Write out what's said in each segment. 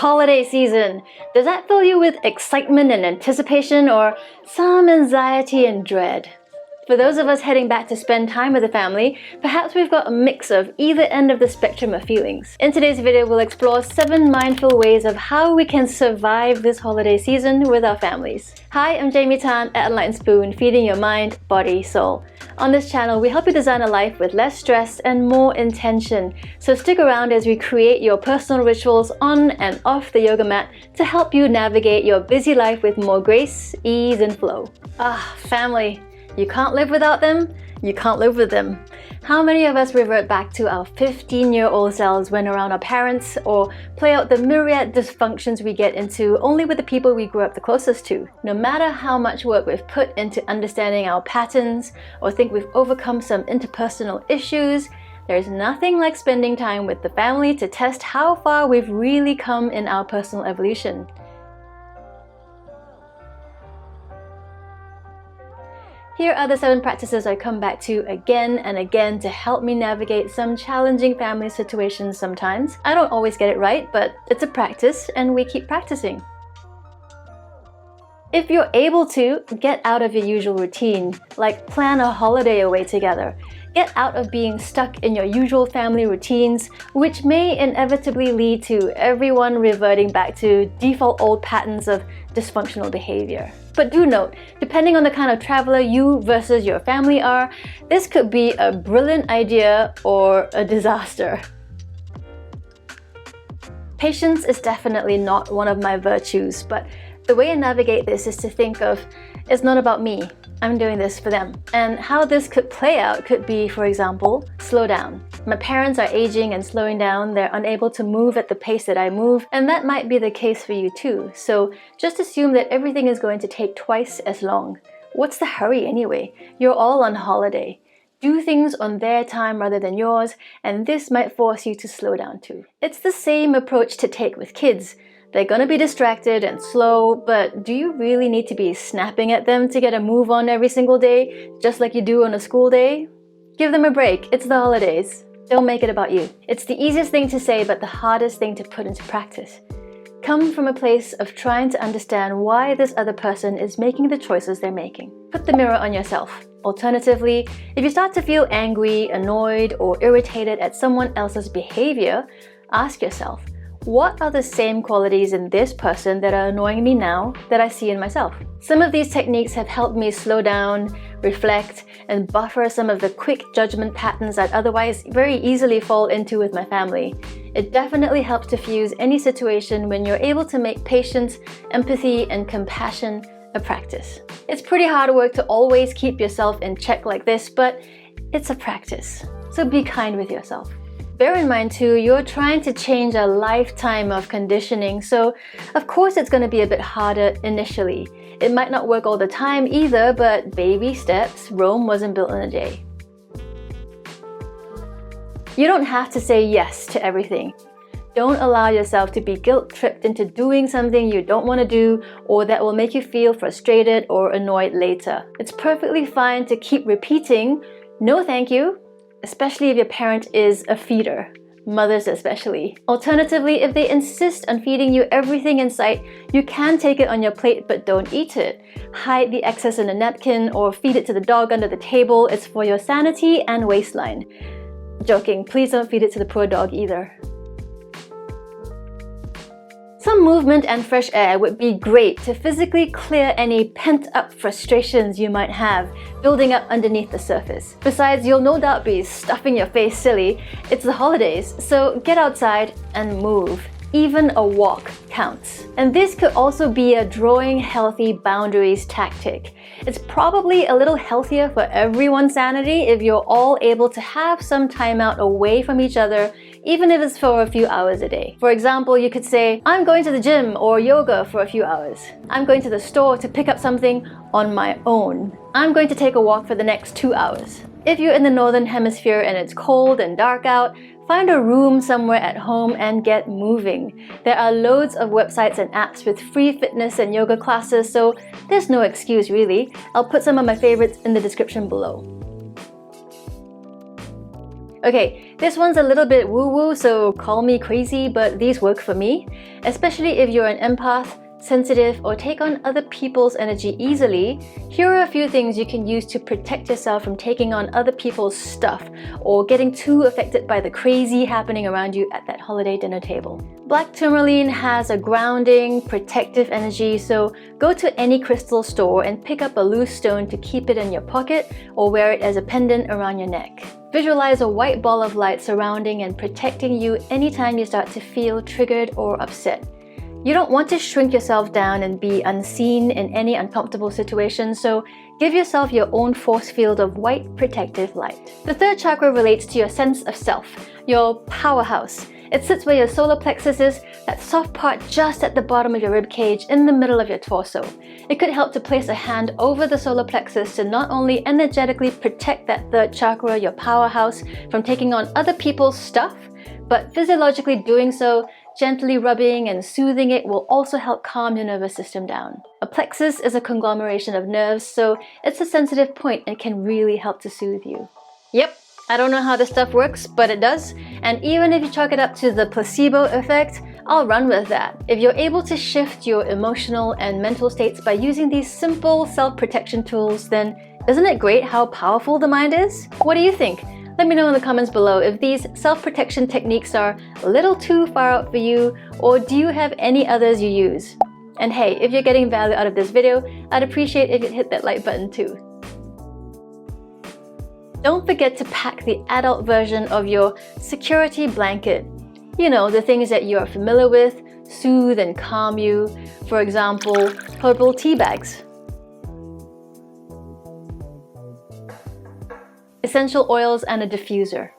holiday season. Does that fill you with excitement and anticipation, or some anxiety and dread? For those of us heading back to spend time with the family, perhaps we've got a mix of either end of the spectrum of feelings. In today's video, we'll explore 7 mindful ways of how we can survive this holiday season with our families. Hi, I'm Jaime at Enlightened Spoon, feeding your mind, body, soul. On this channel, we help you design a life with less stress and more intention. So stick around as we create your personal rituals on and off the yoga mat to help you navigate your busy life with more grace, ease, and flow. Family. You can't live without them, you can't live with them. How many of us revert back to our 15-year-old selves when around our parents, or play out the myriad dysfunctions we get into only with the people we grew up the closest to? No matter how much work we've put into understanding our patterns, or think we've overcome some interpersonal issues, there's nothing like spending time with the family to test how far we've really come in our personal evolution. Here are the 7 practices I come back to again and again to help me navigate some challenging family situations sometimes. I don't always get it right, but it's a practice and we keep practicing. If you're able to, get out of your usual routine, like plan a holiday away together. Get out of being stuck in your usual family routines, which may inevitably lead to everyone reverting back to default old patterns of dysfunctional behavior. But do note, depending on the kind of traveler you versus your family are, this could be a brilliant idea or a disaster. Patience is definitely not one of my virtues, but the way I navigate this is to think of, it's not about me, I'm doing this for them. And how this could play out could be, for example, slow down. My parents are aging and slowing down, they're unable to move at the pace that I move, and that might be the case for you too. So just assume that everything is going to take twice as long. What's the hurry anyway? You're all on holiday. Do things on their time rather than yours, and this might force you to slow down too. It's the same approach to take with kids. They're gonna be distracted and slow, but do you really need to be snapping at them to get a move on every single day, just like you do on a school day? Give them a break, it's the holidays. Don't make it about you. It's the easiest thing to say, but the hardest thing to put into practice. Come from a place of trying to understand why this other person is making the choices they're making. Put the mirror on yourself. Alternatively, if you start to feel angry, annoyed, or irritated at someone else's behavior, ask yourself, what are the same qualities in this person that are annoying me now that I see in myself? Some of these techniques have helped me slow down, reflect, and buffer some of the quick judgment patterns I'd otherwise very easily fall into with my family. It definitely helps diffuse any situation when you're able to make patience, empathy, and compassion a practice. It's pretty hard work to always keep yourself in check like this, but it's a practice. So be kind with yourself. Bear in mind too, you're trying to change a lifetime of conditioning, so of course it's going to be a bit harder initially. It might not work all the time either, but baby steps. Rome wasn't built in a day. You don't have to say yes to everything. Don't allow yourself to be guilt-tripped into doing something you don't want to do or that will make you feel frustrated or annoyed later. It's perfectly fine to keep repeating, "No thank you," especially if your parent is a feeder, mothers especially. Alternatively, if they insist on feeding you everything in sight, you can take it on your plate but don't eat it. Hide the excess in a napkin or feed it to the dog under the table. It's for your sanity and waistline. Joking, please don't feed it to the poor dog either. Some movement and fresh air would be great to physically clear any pent-up frustrations you might have building up underneath the surface. Besides, you'll no doubt be stuffing your face silly. It's the holidays, so get outside and move. Even a walk counts. And this could also be a drawing healthy boundaries tactic. It's probably a little healthier for everyone's sanity if you're all able to have some time out away from each other, even if it's for a few hours a day. For example, you could say, I'm going to the gym or yoga for a few hours. I'm going to the store to pick up something on my own. I'm going to take a walk for the next 2 hours. If you're in the northern hemisphere and it's cold and dark out, find a room somewhere at home and get moving. There are loads of websites and apps with free fitness and yoga classes, so there's no excuse really. I'll put some of my favorites in the description below. Okay, this one's a little bit woo-woo, so call me crazy, but these work for me. Especially if you're an empath, sensitive, or take on other people's energy easily, here are a few things you can use to protect yourself from taking on other people's stuff or getting too affected by the crazy happening around you at that holiday dinner table. Black tourmaline has a grounding, protective energy, so go to any crystal store and pick up a loose stone to keep it in your pocket or wear it as a pendant around your neck. Visualize a white ball of light surrounding and protecting you anytime you start to feel triggered or upset. You don't want to shrink yourself down and be unseen in any uncomfortable situation, so give yourself your own force field of white protective light. The third chakra relates to your sense of self, your powerhouse. It sits where your solar plexus is, that soft part just at the bottom of your rib cage in the middle of your torso. It could help to place a hand over the solar plexus to not only energetically protect that third chakra, your powerhouse, from taking on other people's stuff, but physiologically doing so, gently rubbing and soothing it will also help calm your nervous system down. A plexus is a conglomeration of nerves, so it's a sensitive point and can really help to soothe you. Yep, I don't know how this stuff works, but it does. And even if you chalk it up to the placebo effect, I'll run with that. If you're able to shift your emotional and mental states by using these simple self-protection tools, then isn't it great how powerful the mind is? What do you think? Let me know in the comments below if these self-protection techniques are a little too far out for you, or do you have any others you use? And hey, if you're getting value out of this video, I'd appreciate if you'd hit that like button too. Don't forget to pack the adult version of your security blanket. You know, the things that you are familiar with, soothe and calm you. For example, herbal tea bags, essential oils and a diffuser,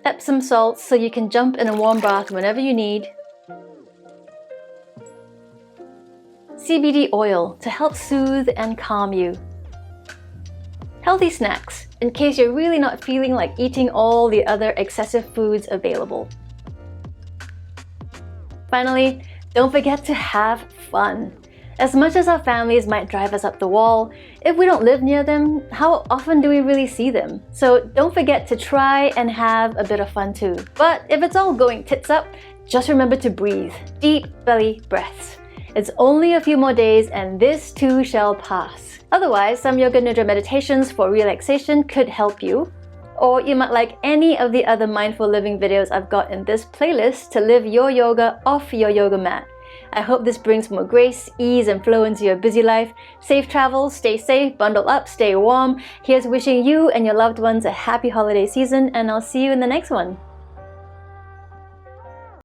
Epsom salts so you can jump in a warm bath whenever you need, CBD oil to help soothe and calm you, healthy snacks in case you're really not feeling like eating all the other excessive foods available. Finally, don't forget to have fun. As much as our families might drive us up the wall, if we don't live near them, how often do we really see them? So don't forget to try and have a bit of fun too. But if it's all going tits up, just remember to breathe. Deep belly breaths. It's only a few more days and this too shall pass. Otherwise, some Yoga Nidra meditations for relaxation could help you. Or you might like any of the other mindful living videos I've got in this playlist to live your yoga off your yoga mat. I hope this brings more grace, ease, and flow into your busy life. Safe travels, stay safe, bundle up, stay warm. Here's wishing you and your loved ones a happy holiday season, and I'll see you in the next one.